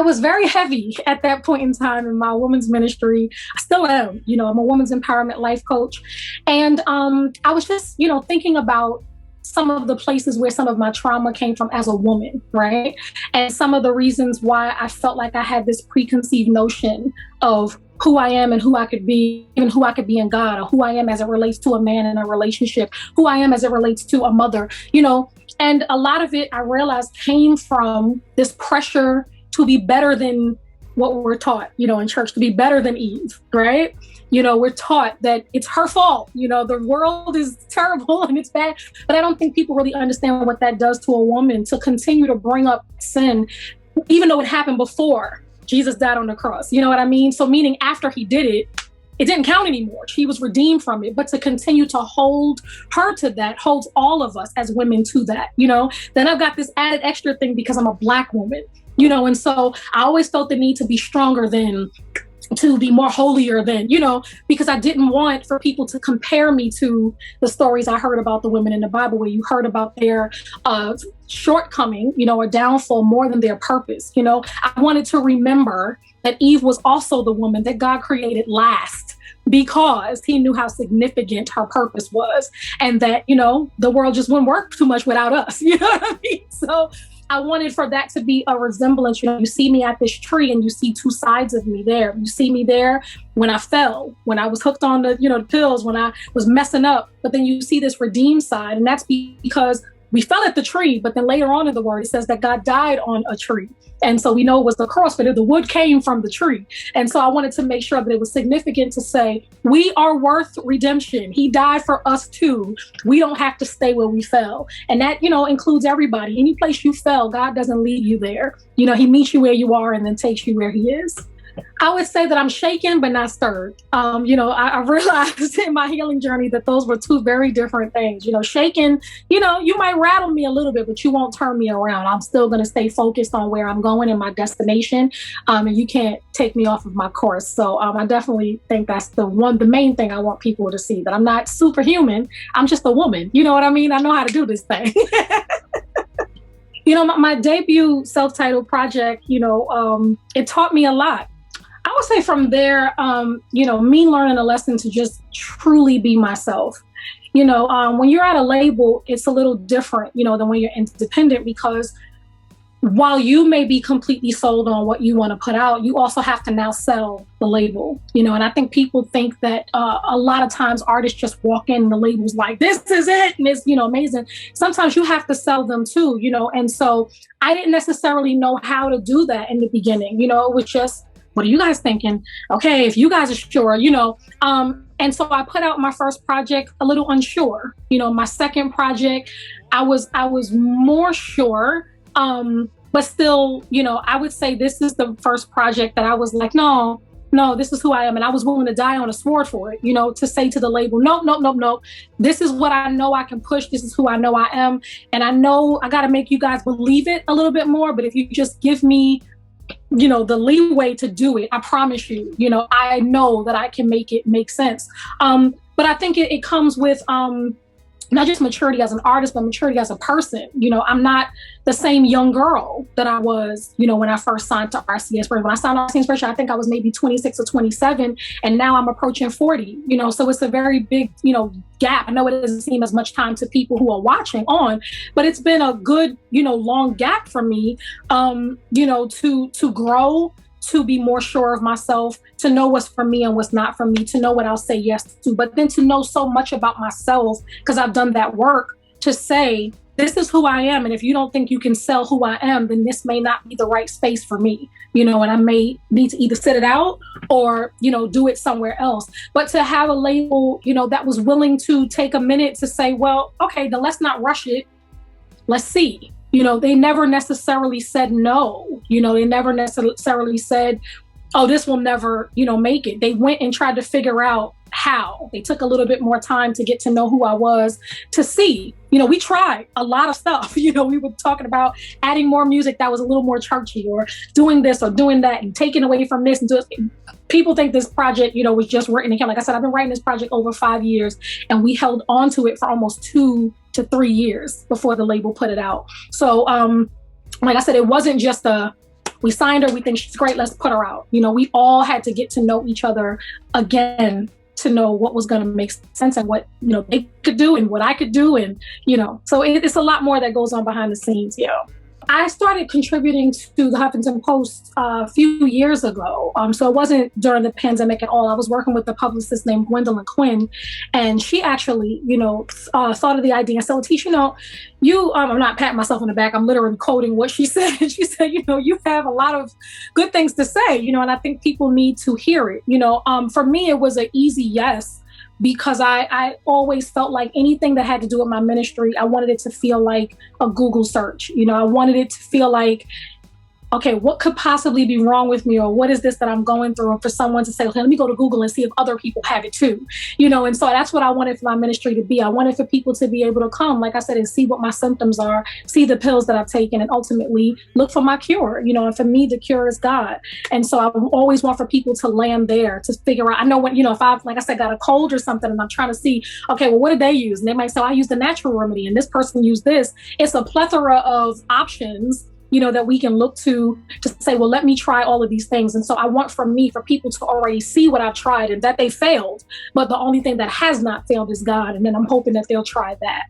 was very heavy at that point in time in my women's ministry. I still am, I'm a women's empowerment life coach. And I was just, thinking about some of the places where some of my trauma came from as a woman, right? And some of the reasons why I felt like I had this preconceived notion of who I am and who I could be, even who I could be in God, or who I am as it relates to a man in a relationship, who I am as it relates to a mother, and a lot of it I realized came from this pressure to be better than what we're taught, in church, to be better than Eve, right? We're taught that it's her fault. The world is terrible and it's bad. But I don't think people really understand what that does to a woman, to continue to bring up sin, even though it happened before Jesus died on the cross. You know what I mean? So meaning after he did it, it didn't count anymore. She was redeemed from it. But to continue to hold her to that holds all of us as women to that, Then I've got this added extra thing because I'm a Black woman, and so I always felt the need to be stronger than, to be more holier than, because I didn't want for people to compare me to the stories I heard about the women in the Bible, where you heard about their shortcoming, or downfall more than their purpose. I wanted to remember that Eve was also the woman that God created last, because he knew how significant her purpose was, and that, the world just wouldn't work too much without us. You know what I mean? So I wanted for that to be a resemblance. You see me at this tree and you see two sides of me there. You see me there when I fell, when I was hooked on the, the pills, when I was messing up. But then you see this redeemed side. And that's because we fell at the tree. But then later on in the word, it says that God died on a tree. And so we know it was the cross, but the wood came from the tree. And so I wanted to make sure that it was significant to say, we are worth redemption. He died for us too. We don't have to stay where we fell. And that, includes everybody. Any place you fell, God doesn't leave you there. He meets you where you are and then takes you where he is. I would say that I'm shaken, but not stirred. I realized in my healing journey that those were two very different things. Shaken, you might rattle me a little bit, but you won't turn me around. I'm still going to stay focused on where I'm going and my destination. And you can't take me off of my course. So I definitely think that's the main thing I want people to see, that I'm not superhuman. I'm just a woman. You know what I mean? I know how to do this thing. My debut self-titled project, it taught me a lot. I would say from there, me learning a lesson to just truly be myself. When you're at a label, it's a little different, than when you're independent, because while you may be completely sold on what you want to put out, you also have to now sell the label, and I think people think that a lot of times artists just walk in, the label's like, this is it, and it's, amazing. Sometimes you have to sell them too, and so I didn't necessarily know how to do that in the beginning. It was just, what are you guys thinking? Okay, if you guys are sure, and so I put out my first project a little unsure. My second project, I was more sure, but still, I would say this is the first project that I was like, no, this is who I am. And I was willing to die on a sword for it, to say to the label, no, this is what I know I can push. This is who I know I am. And I know I got to make you guys believe it a little bit more. But if you just give me the leeway to do it, I promise you, I know that I can make it make sense. But I think it comes with not just maturity as an artist, but maturity as a person. I'm not the same young girl that I was, when I first signed to RC Inspiration. When I signed to RC Inspiration, I think I was maybe 26 or 27, and now I'm approaching 40, so it's a very big, gap. I know it doesn't seem as much time to people who are watching on, but it's been a good, long gap for me, to grow, to be more sure of myself, to know what's for me and what's not for me, to know what I'll say yes to, but then to know so much about myself, because I've done that work, to say, this is who I am. And if you don't think you can sell who I am, then this may not be the right space for me, and I may need to either sit it out or, do it somewhere else. But to have a label, that was willing to take a minute to say, well, okay, then let's not rush it. Let's see. They never necessarily said no. They never necessarily said, oh, this will never, make it. They went and tried to figure out how. They took a little bit more time to get to know who I was, to see. We tried a lot of stuff. We were talking about adding more music that was a little more churchy, or doing this or doing that, and taking away from this. And people think this project, was just written in. Like I said, I've been writing this project over 5 years, and we held on to it for almost 2 to 3 years before the label put it out. So, like I said, it wasn't just We signed her. We think she's great. Let's put her out. You know, we all had to get to know each other again to know what was going to make sense and what, you know, they could do and what I could do. And, you know, so it's a lot more that goes on behind the scenes. Yeah. I started contributing to the Huffington Post a few years ago. So it wasn't during the pandemic at all. I was working with a publicist named Gwendolyn Quinn, and she actually, you know, thought of the idea and said, Latice, you know, I'm not patting myself on the back. I'm literally quoting what she said. She said, you know, you have a lot of good things to say, you know, and I think people need to hear it. You know, for me, it was an easy yes, because I always felt like anything that had to do with my ministry, I wanted it to feel like a Google search. You know, I wanted it to feel like, okay, what could possibly be wrong with me, or what is this that I'm going through? And for someone to say, okay, let me go to Google and see if other people have it too, you know? And so that's what I wanted for my ministry to be. I wanted for people to be able to come, like I said, and see what my symptoms are, see the pills that I've taken, and ultimately look for my cure, you know? And for me, the cure is God. And so I always want for people to land there, to figure out, I know when, you know, if I've, like I said, got a cold or something and I'm trying to see, okay, well, what did they use? And they might say, I used the natural remedy and this person used this. It's a plethora of options, you know, that we can look to say, well, let me try all of these things. And so I want for people to already see what I've tried and that they failed, but the only thing that has not failed is God. And then I'm hoping that they'll try that.